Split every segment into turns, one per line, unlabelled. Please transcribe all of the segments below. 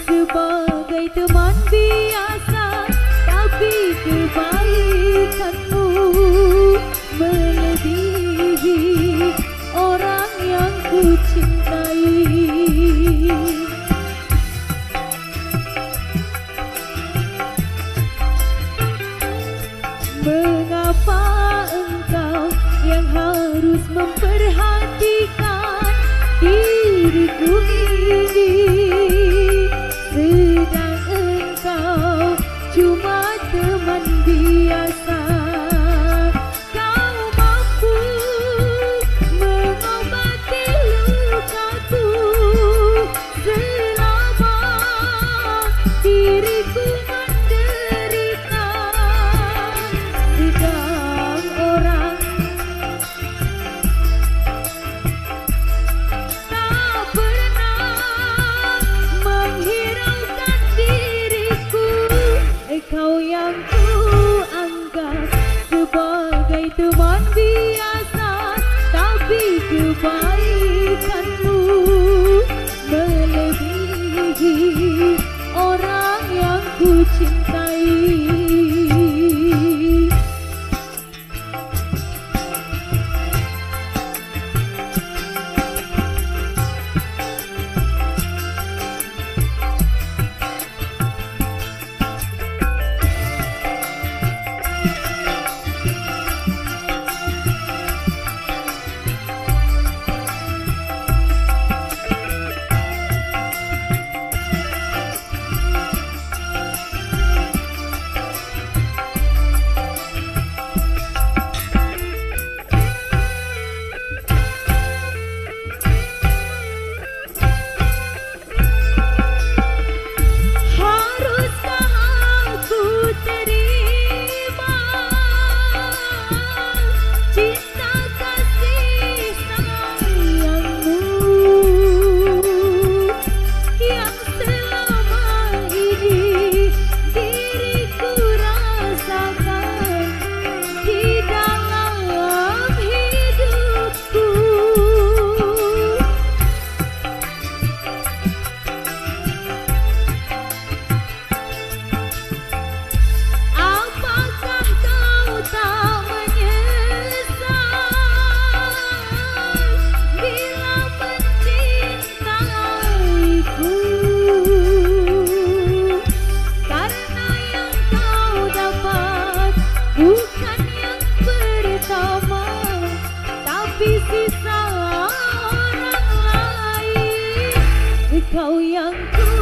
sebagai teman biasa, tapi kebaikanmu melebihi orang yang ku cintai. Mengapa engkau yang harus memperhatikan diriku ini, sedang engkau cuma teman biasa? Kau mampu mengobati lukaku selama diriku menderita, sedang orang tak pernah menghiraukan diriku. Kau yang ku anggap sebagai teman biasa, tapi kebaikanmu melebihi orang yang ku cintai. Bukan yang pertama, tapi sisa orang lain. Kau yang ku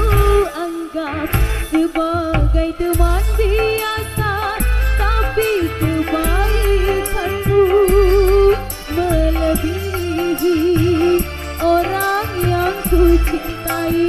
anggap sebagai teman biasa, tapi kebaikanmu melebihi orang yang ku cintai.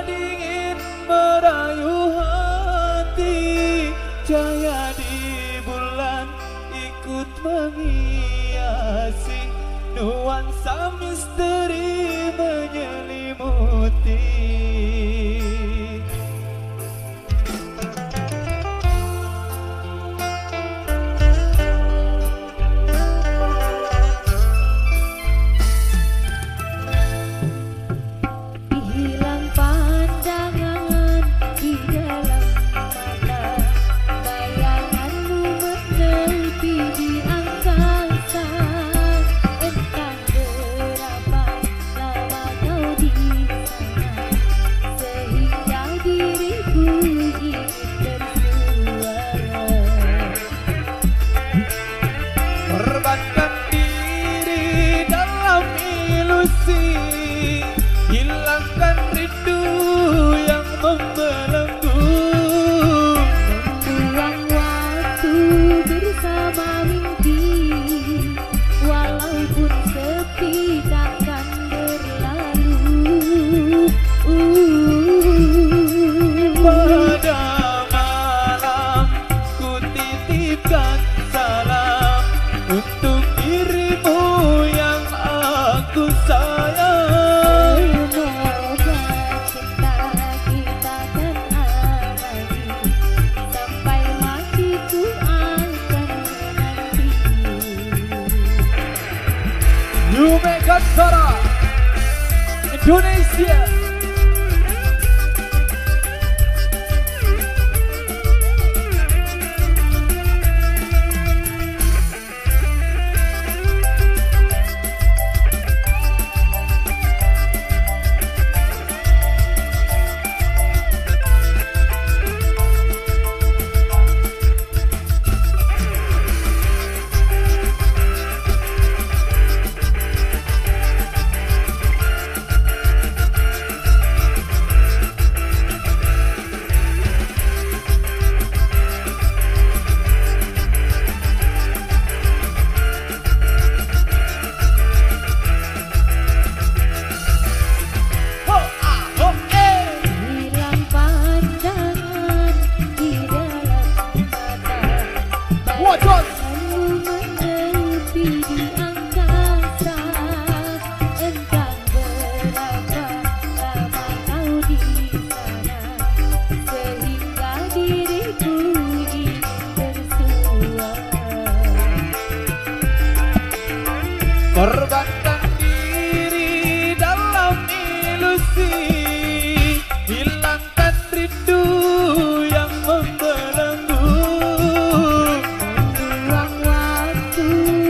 dingin merayu hati, cahaya di bulan ikut menghiasi, nuansa misteri menyelimuti.
Hilang pandangan di dalam mata, bayanganmu menepi di angkasa. Entah berapa lama kau di sana, sehingga diriku ingin bersuara.
Korbankan diri dalam ilusi, hilangkan rindu yang membelenggu.
Membuang waktu bersama mimpi, walaupun sepi takkan berlalu.
Pada malam ku titipkan salam untuk dirimu yang aku sayang.
Semoga cinta kita kan abadi, sampai matiku akan menanti.
You make us Sara Indonesia.
Hilang pandangan di dalam mata, bayanganmu menepi di angkasa. Entah berapa lama kau di sana, sehingga diriku ingin bersuara.
Korbankan diri dalam ilusi, hilangkan rindu yang membelenggu.
Membuang waktu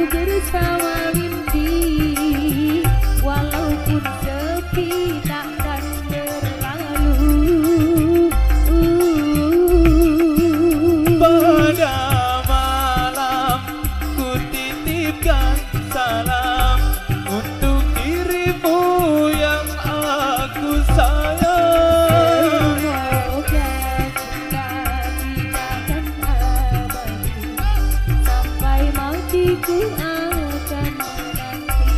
bersama mimpi, walaupun sepi takkan berlalu.
Pada malam ku titipkan salam untuk dirimu yang aku sayang.
Semoga cinta kita kan abadi, sampai matiku akan menanti.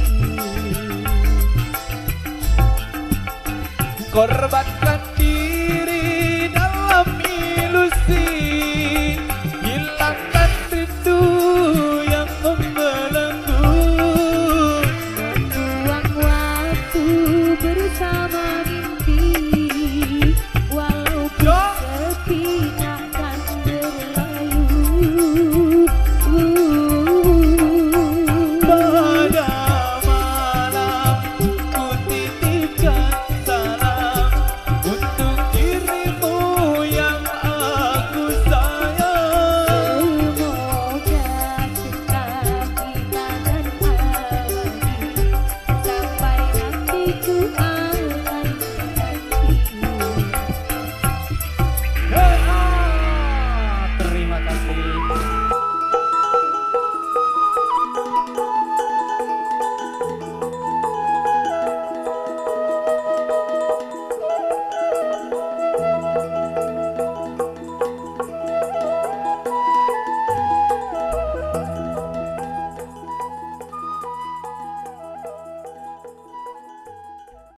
Korbankan